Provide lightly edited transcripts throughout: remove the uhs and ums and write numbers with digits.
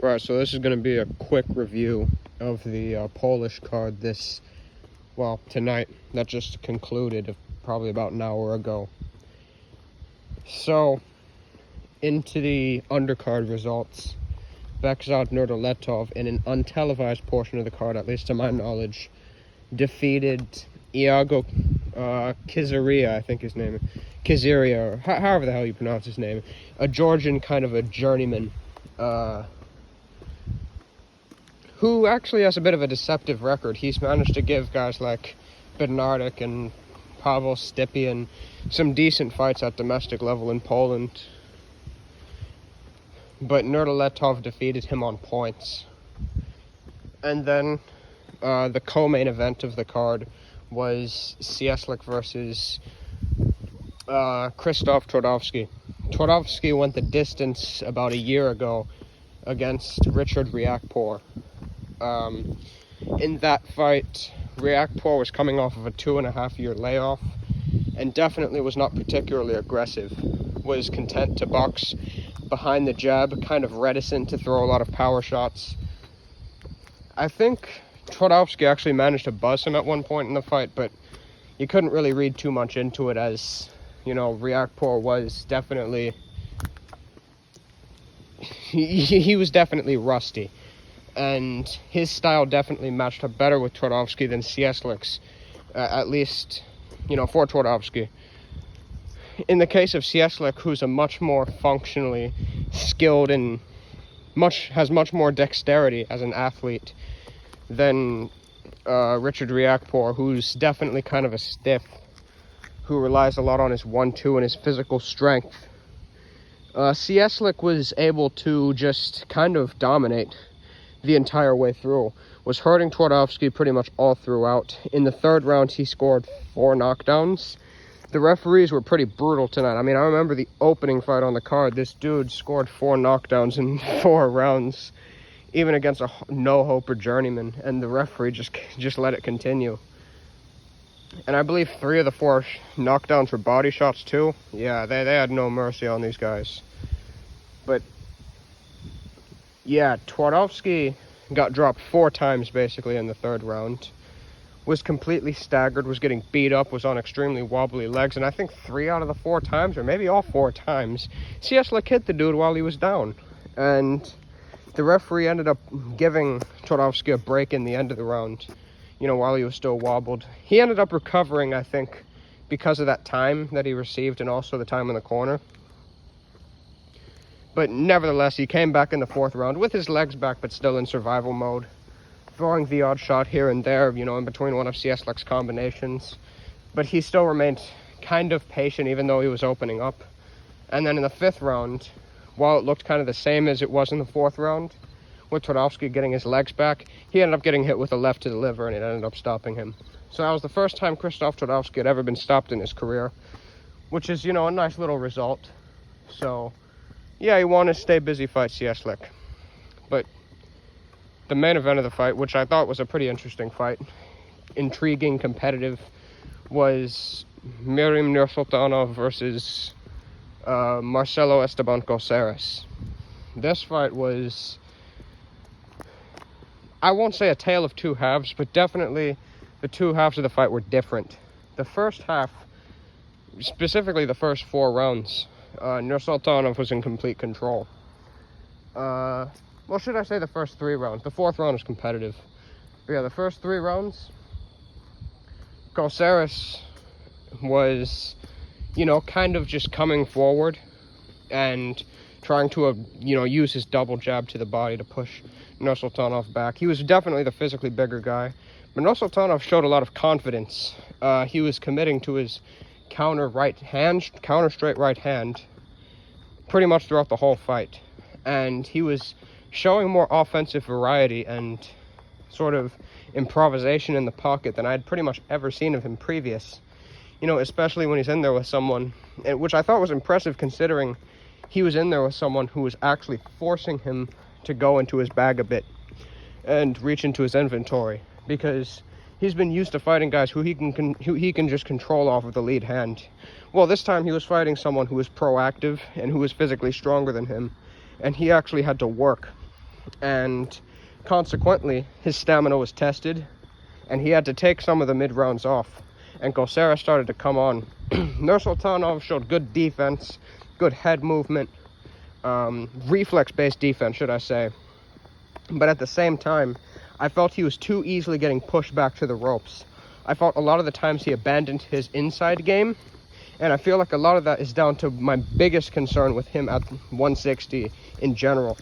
Right, so this is going to be a quick review of the Polish card tonight. That just concluded probably about an hour ago. So, into the undercard results, Meiirim Nursultanov, in an untelevised portion of the card, at least to my knowledge, defeated Iago Kizaria, I think his name is. Kizaria, or however the hell you pronounce his name. A Georgian kind of a journeyman, who actually has a bit of a deceptive record. He's managed to give guys like Bednarek and Pavel Stipyan some decent fights at domestic level in Poland. But Nursultanov defeated him on points. And then the co-main event of the card was Cieslik versus Krzysztof Twardowski. Twardowski went the distance about a year ago against Richard Riakporhe. In that fight, Riakporhe was coming off of a 2.5-year layoff and definitely was not particularly aggressive. Was content to box behind the jab, kind of reticent to throw a lot of power shots. I think Twardowski actually managed to buzz him at one point in the fight, but you couldn't really read too much into it, as, you know, Riakporhe was definitely... he was definitely rusty. And his style definitely matched up better with Twardowski than Cieslik's, at least, you know, for Twardowski. In the case of Cieslik, who's a much more functionally skilled and has much more dexterity as an athlete than Richard Riakporhe, who's definitely kind of a stiff, who relies a lot on his 1-2 and his physical strength. Cieslik was able to just kind of dominate the entire way through, was hurting Twardowski pretty much all throughout. In the third round, he scored 4 knockdowns. The referees were pretty brutal tonight. I mean, I remember the opening fight on the card. This dude scored 4 knockdowns in 4 rounds, even against a no-hoper journeyman, and the referee just let it continue. And I believe 3 of the 4 knockdowns were body shots too. Yeah, they had no mercy on these guys. But yeah, Twardowski got dropped 4 times basically in the third round. Was completely staggered, was getting beat up, was on extremely wobbly legs, and I think 3 out of the 4 times, or maybe all 4 times, Cieslik hit the dude while he was down. And the referee ended up giving Twardowski a break in the end of the round, you know, while he was still wobbled. He ended up recovering, I think, because of that time that he received and also the time in the corner. But nevertheless, he came back in the 4th round with his legs back, but still in survival mode, throwing the odd shot here and there, you know, in between one of Cieslik's combinations. But he still remained kind of patient, even though he was opening up. And then in the 5th round, while it looked kind of the same as it was in the 4th round, with Twardowski getting his legs back, he ended up getting hit with a left to the liver, and it ended up stopping him. So that was the first time Krzysztof Twardowski had ever been stopped in his career, which is, you know, a nice little result. So yeah, he wanted to stay busy fight Cieslik. But the main event of the fight, which I thought was a pretty interesting fight, intriguing, competitive, was Meiirim Nursultanov versus Marcelo Coceres. This fight was, I won't say a tale of 2 halves, but definitely the 2 halves of the fight were different. The first half, specifically the first 4 rounds, Nursultanov was in complete control. Well, should I say the first 3 rounds? The 4th round was competitive. But yeah, the first 3 rounds, Coceres was, you know, kind of just coming forward and trying to, you know, use his double jab to the body to push Nursultanov back. He was definitely the physically bigger guy, but Nursultanov showed a lot of confidence. He was committing to his counter straight right hand pretty much throughout the whole fight, and he was showing more offensive variety and sort of improvisation in the pocket than I'd pretty much ever seen of him previous, you know, especially when he's in there with someone, which I thought was impressive considering he was in there with someone who was actually forcing him to go into his bag a bit and reach into his inventory, because he's been used to fighting guys who he can just control off of the lead hand. Well, this time he was fighting someone who was proactive and who was physically stronger than him, and he actually had to work and consequently his stamina was tested, and he had to take some of the mid rounds off, and Coceres started to come on. Nursultanov showed good defense, good head movement, reflex-based defense, should I say. But at the same time, I felt he was too easily getting pushed back to the ropes. I felt a lot of the times he abandoned his inside game, and I feel like a lot of that is down to my biggest concern with him at 160 in general,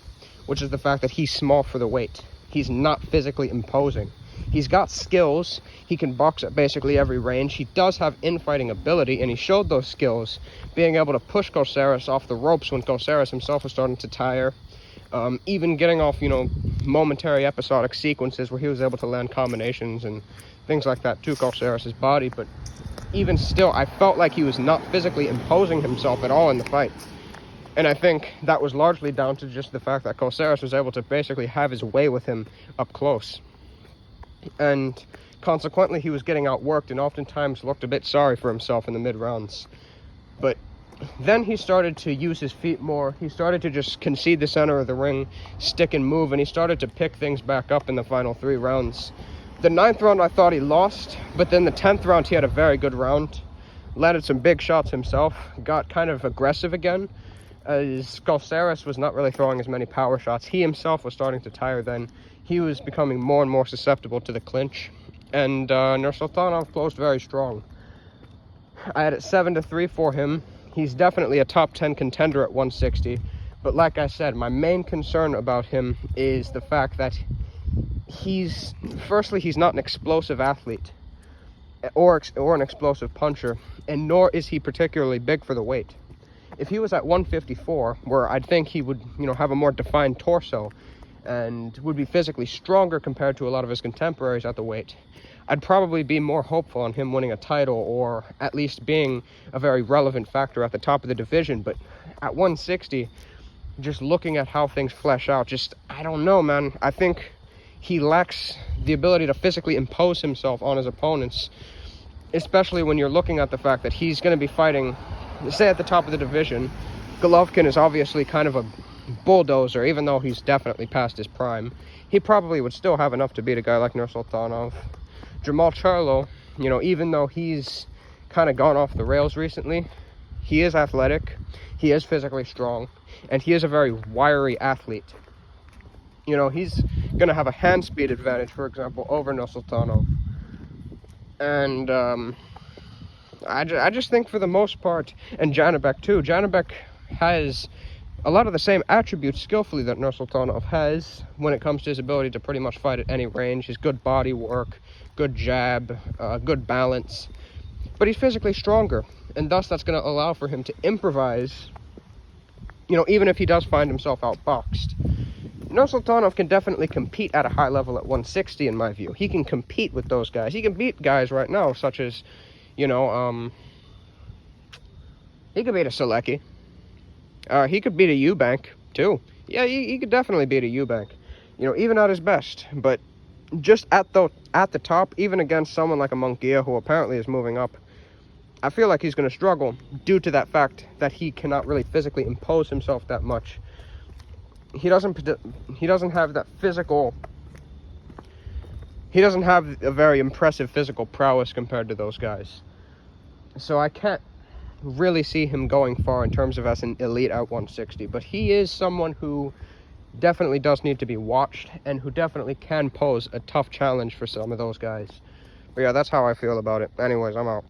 which is the fact that he's small for the weight. He's not physically imposing. He's got skills. He can box at basically every range. He does have infighting ability, and he showed those skills, being able to push Coceres off the ropes when Coceres himself was starting to tire. Even getting off, momentary episodic sequences where he was able to land combinations and things like that to Coceres' body. But even still, I felt like he was not physically imposing himself at all in the fight. And I think that was largely down to just the fact that Coceres was able to basically have his way with him up close. And consequently, he was getting outworked and oftentimes looked a bit sorry for himself in the mid-rounds. But then he started to use his feet more. He started to just concede the center of the ring, stick and move, and he started to pick things back up in the final 3 rounds. The 9th round I thought he lost, but then the 10th round he had a very good round. Landed some big shots himself, got kind of aggressive again, as Coceres was not really throwing as many power shots. He himself was starting to tire then. He was becoming more and more susceptible to the clinch, and Nursultanov closed very strong. I had it 7-3 for him. He's definitely a top 10 contender at 160, but like I said, my main concern about him is the fact that he's not an explosive athlete or an explosive puncher, and nor is he particularly big for the weight. If he was at 154, where I'd think he would, have a more defined torso and would be physically stronger compared to a lot of his contemporaries at the weight, I'd probably be more hopeful on him winning a title, or at least being a very relevant factor at the top of the division. But at 160, just looking at how things flesh out, I don't know, man. I think he lacks the ability to physically impose himself on his opponents, especially when you're looking at the fact that he's going to be fighting, say, at the top of the division. Golovkin is obviously kind of a bulldozer, even though he's definitely past his prime. He probably would still have enough to beat a guy like Nursultanov. Jamal Charlo, even though he's kind of gone off the rails recently, he is athletic, he is physically strong, and he is a very wiry athlete. He's going to have a hand speed advantage, for example, over Nursultanov. And I just think for the most part, and Janibek too, Janibek has a lot of the same attributes skillfully that Nursultanov has when it comes to his ability to pretty much fight at any range. His good body work, good jab, good balance. But he's physically stronger, and thus that's going to allow for him to improvise, even if he does find himself outboxed. Nursultanov can definitely compete at a high level at 160, in my view. He can compete with those guys. He can beat guys right now, such as, he could beat a Selecki. He could beat a Eubank, too. Yeah, he could definitely beat a Eubank. Even at his best. But just at the top, even against someone like a Munguia, who apparently is moving up, I feel like he's going to struggle due to that fact that he cannot really physically impose himself that much. He doesn't have that physical... He doesn't have a very impressive physical prowess compared to those guys. So I can't really see him going far in terms of as an elite at 160, but he is someone who definitely does need to be watched and who definitely can pose a tough challenge for some of those guys. But yeah, that's how I feel about it. Anyways, I'm out.